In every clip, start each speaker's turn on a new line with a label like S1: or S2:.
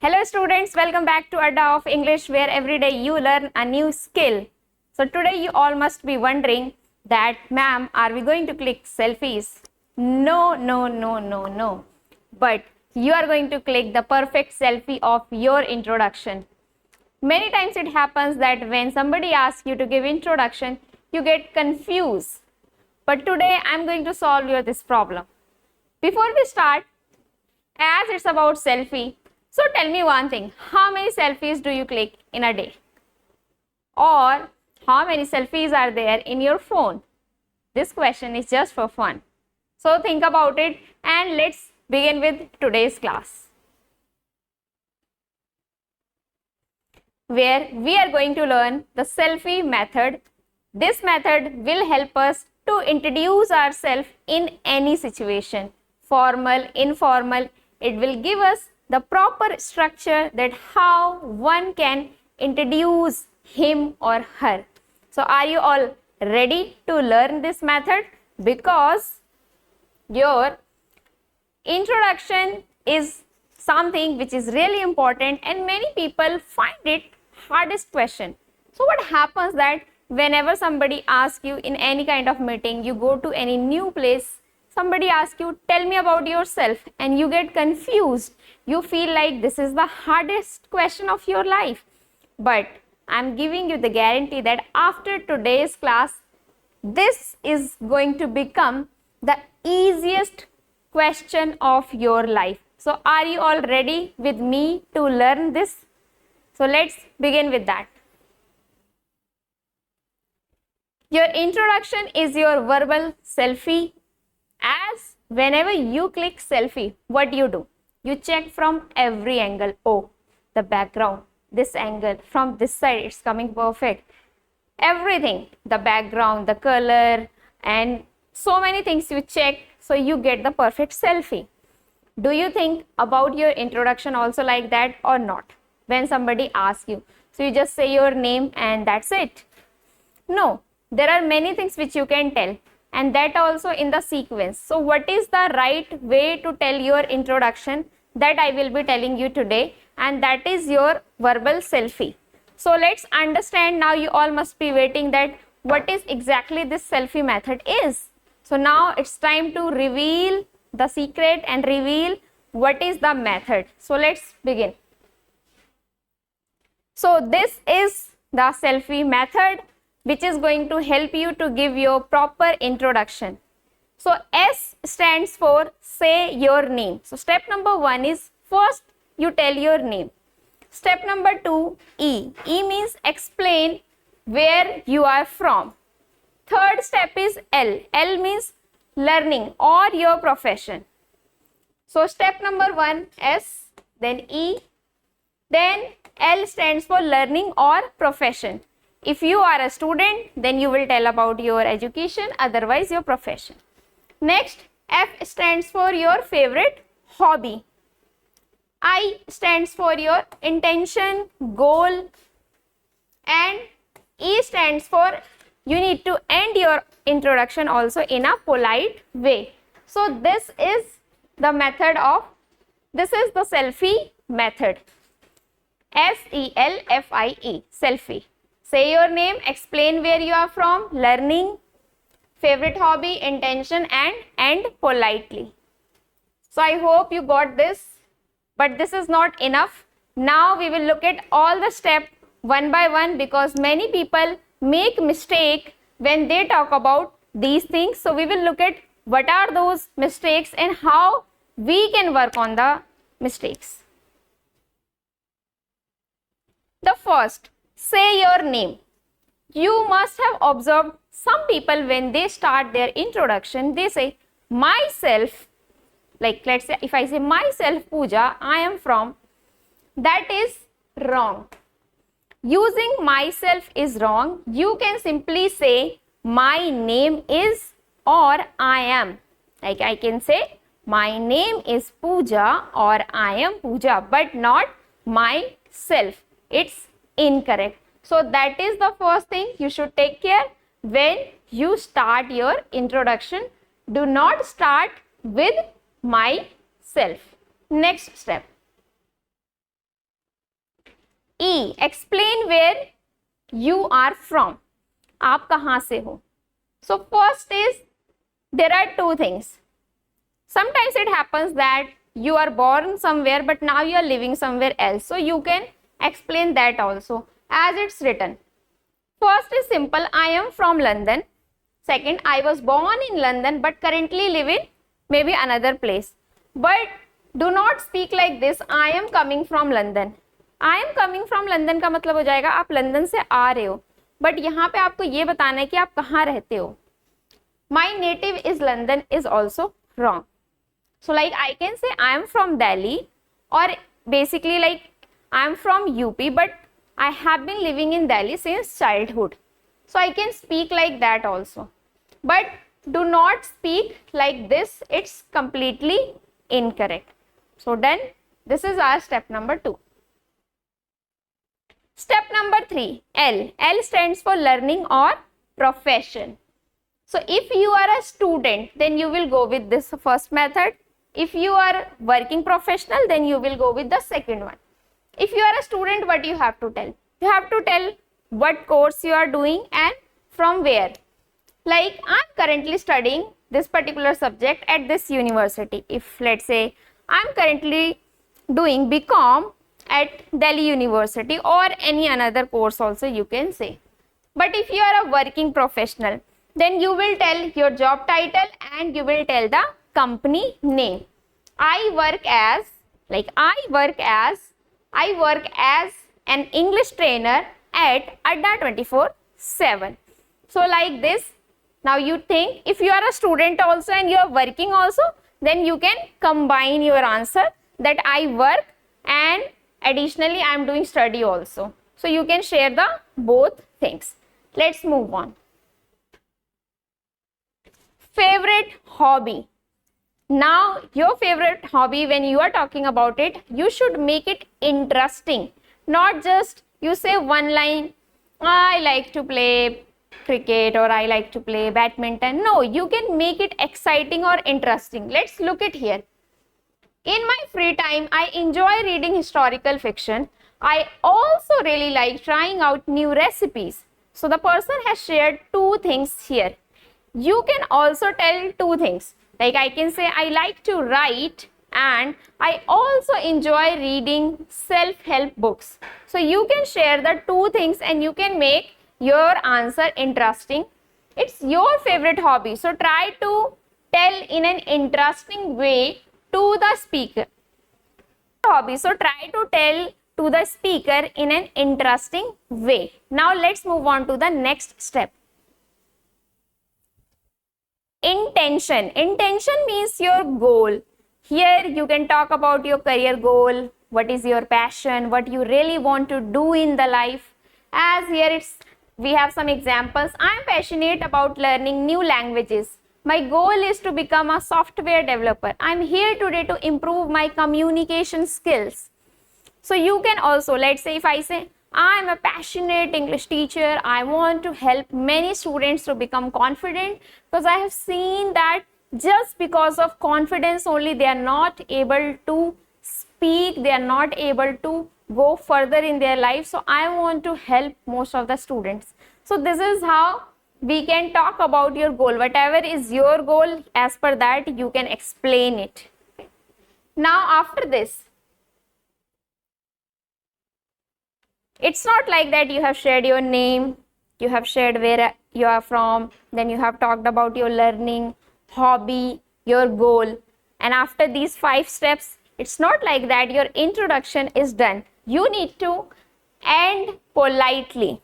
S1: Hello students, welcome back to Adda of English where every day you learn a new skill. So today you all must be wondering that ma'am, are we going to click selfies? No. But you are going to click the perfect selfie of your introduction. Many times it happens that when somebody asks you to give introduction, you get confused. But today I am going to solve this problem. Before we start, as it's about selfie, so tell me one thing, how many selfies do you click in a day? Or how many selfies are there in your phone? This question is just for fun. So think about it and let's begin with today's class, where we are going to learn the selfie method. This method will help us to introduce ourselves in any situation, formal, informal. It will give us the proper structure that how one can introduce him or her. So are you all ready to learn this method? Because your introduction is something which is really important and many people find it hardest question. So what happens that whenever somebody asks you in any kind of meeting, you go to any new place, somebody asks you, tell me about yourself, and you get confused. You feel like this is the hardest question of your life. But I'm giving you the guarantee that after today's class, this is going to become the easiest question of your life. So are you all ready with me to learn this? So let's begin with that. Your introduction is your verbal selfie. As whenever you click selfie, what do? You check from every angle. Oh, the background, this angle, from this side it's coming perfect. Everything, the background, the color, and so many things you check, so you get the perfect selfie. Do you think about your introduction also like that or not? When somebody asks you, so you just say your name and that's it? No, there are many things which you can tell, and that also in the sequence. So what is the right way to tell your introduction? That I will be telling you today, and that is your verbal selfie. So let's understand now. You all must be waiting that what is exactly this selfie method is. So now it's time to reveal the secret and reveal what is the method. So let's begin. So this is the selfie method, which is going to help you to give your proper introduction. So S stands for say your name. So step number 1 is first you tell your name. Step number 2, E. E means explain where you are from. Third step is L. L means learning or your profession. So step number 1, S, then E, then L stands for learning or profession. If you are a student, then you will tell about your education, otherwise your profession. Next, F stands for your favorite hobby. I stands for your intention, goal, and E stands for you need to end your introduction also in a polite way. So this is the selfie method. SELFIE, selfie. Say your name, explain where you are from, learning, favorite hobby, intention, and end politely. So I hope you got this, but this is not enough. Now we will look at all the steps one by one, because many people make mistake when they talk about these things. So we will look at what are those mistakes and how we can work on the mistakes. The first, say your name. You must have observed some people when they start their introduction, they say myself. Like let's say if I say myself Pooja, I am from, that is wrong. Using myself is wrong. You can simply say my name is or I am. Like I can say my name is Pooja or I am Pooja, but not myself. It's incorrect. So that is the first thing you should take care when you start your introduction. Do not start with myself. Next step. E, explain where you are from. आप कहाँ से हो? So first is, there are two things. Sometimes it happens that you are born somewhere but now you are living somewhere else. So you can explain that also as it's written. First is simple, I am from London. Second, I was born in London but currently live in maybe another place. But do not speak like this, I am coming from London. I am coming from London का मतलब हो जाएगा आप London से आ रहे हो, but यहाँ पे आपको ये बताना है कि आप कहाँ रहते हो. My native is London is also wrong. So like I can say I am from Delhi, or basically like I am from UP but I have been living in Delhi since childhood. So I can speak like that also. But do not speak like this, it's completely incorrect. So done. This is our step number 2. Step number 3, L. L stands for learning or profession. So if you are a student, then you will go with this first method. If you are working professional, then you will go with the second one. If you are a student, what you have to tell? You have to tell what course you are doing and from where. Like I am currently studying this particular subject at this university. If let's say I am currently doing BCom at Delhi University, or any another course also you can say. But if you are a working professional, then you will tell your job title and you will tell the company name. I work as an English trainer at Adda 24/7. So like this. Now you think if you are a student also and you are working also, then you can combine your answer that I work and additionally I am doing study also. So you can share the both things. Let's move on. Favorite hobby. Now your favorite hobby, when you are talking about it, you should make it interesting. Not just you say one line, I like to play cricket or I like to play badminton. No, you can make it exciting or interesting. Let's look at here. In my free time, I enjoy reading historical fiction. I also really like trying out new recipes. So the person has shared two things here. You can also tell two things. Like I can say I like to write and I also enjoy reading self-help books. So you can share the two things and you can make your answer interesting. It's your favorite hobby. So try to tell in an interesting way to the speaker. Hobby. So try to tell to the speaker in an interesting way. Now let's move on to the next step. Intention. Intention means your goal. Here you can talk about your career goal, what is your passion, what you really want to do in the life. As here we have some examples. I am passionate about learning new languages. My goal is to become a software developer. I am here today to improve my communication skills. So you can also, let's say if I say, I am a passionate English teacher, I want to help many students to become confident, because I have seen that just because of confidence only they are not able to speak, they are not able to go further in their life. So I want to help most of the students. So this is how we can talk about your goal. Whatever is your goal, as per that you can explain it. Now after this, it's not like that you have shared your name, you have shared where you are from, then you have talked about your learning, hobby, your goal, and after these 5 steps, it's not like that your introduction is done. You need to end politely.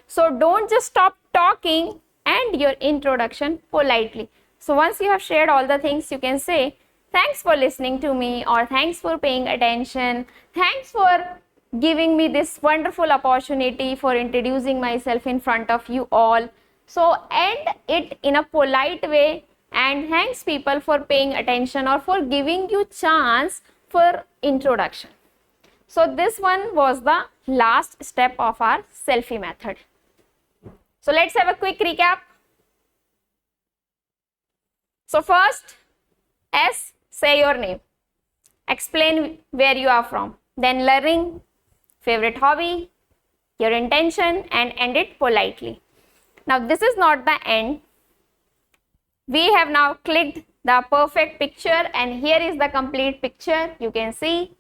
S1: So don't just stop talking, and your introduction politely. So once you have shared all the things, you can say, thanks for listening to me, or thanks for paying attention, thanks for giving me this wonderful opportunity for introducing myself in front of you all. So end it in a polite way, and thanks people for paying attention or for giving you chance for introduction. So this one was the last step of our selfie method. So let's have a quick recap. So first, S, say your name. Explain where you are from. Then learning favorite hobby, your intention, and end it politely. Now this is not the end. We have now clicked the perfect picture, and here is the complete picture. You can see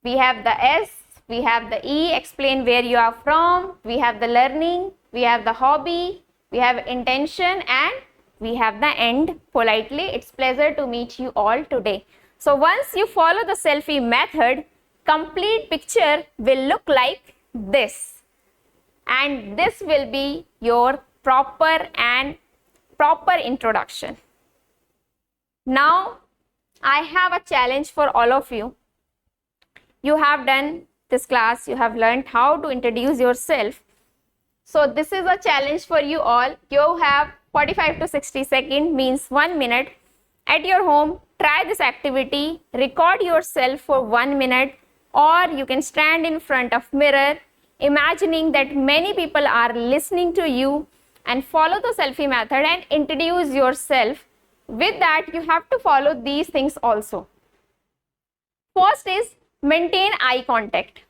S1: we have the S, we have the E, explain where you are from, we have the learning, we have the hobby, we have intention, and we have the end politely. It's pleasure to meet you all today. So once you follow the selfie method, complete picture will look like this, and this will be your proper introduction. Now I have a challenge for all of you. You have done this class, you have learned how to introduce yourself. So this is a challenge for you all. You have 45 to 60 seconds, means 1 minute. At your home, try this activity, record yourself for 1 minute, or you can stand in front of mirror, imagining that many people are listening to you, and follow the selfie method and introduce yourself. With that, you have to follow these things also. First is maintain eye contact.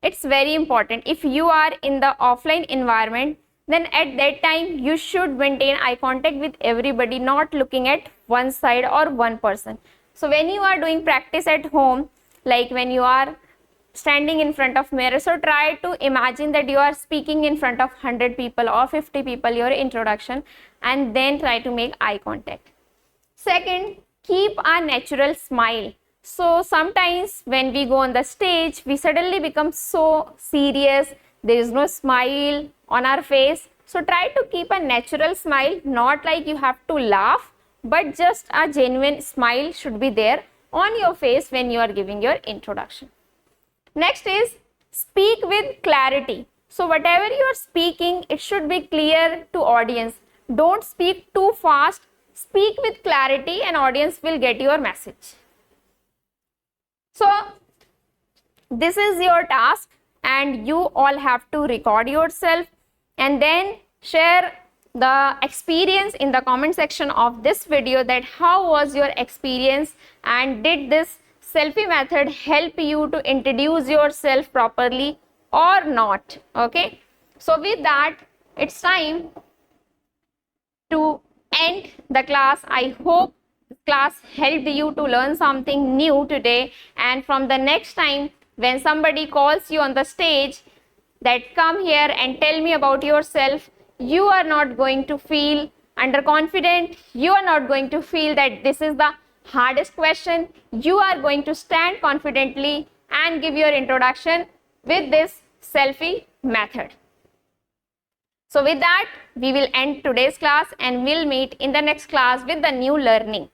S1: It's very important. If you are in the offline environment, then at that time you should maintain eye contact with everybody, not looking at one side or one person. So when you are doing practice at home, like when you are standing in front of mirror, so try to imagine that you are speaking in front of 100 people or 50 people, your introduction, and then try to make eye contact. Second, keep a natural smile. So sometimes when we go on the stage, we suddenly become so serious. There is no smile on our face. So try to keep a natural smile, not like you have to laugh, but just a genuine smile should be there on your face when you are giving your introduction. Next is speak with clarity. So whatever you are speaking, it should be clear to audience. Don't speak too fast. Speak with clarity and audience will get your message. So this is your task, and you all have to record yourself and then share the experience in the comment section of this video, that how was your experience and did this selfie method help you to introduce yourself properly or not. Okay, so with that, it's time to end the class. I hope class helped you to learn something new today, and from the next time when somebody calls you on the stage that come here and tell me about yourself, you are not going to feel underconfident, you are not going to feel that this is the hardest question. You are going to stand confidently and give your introduction with this selfie method. So with that, we will end today's class and we'll meet in the next class with the new learning.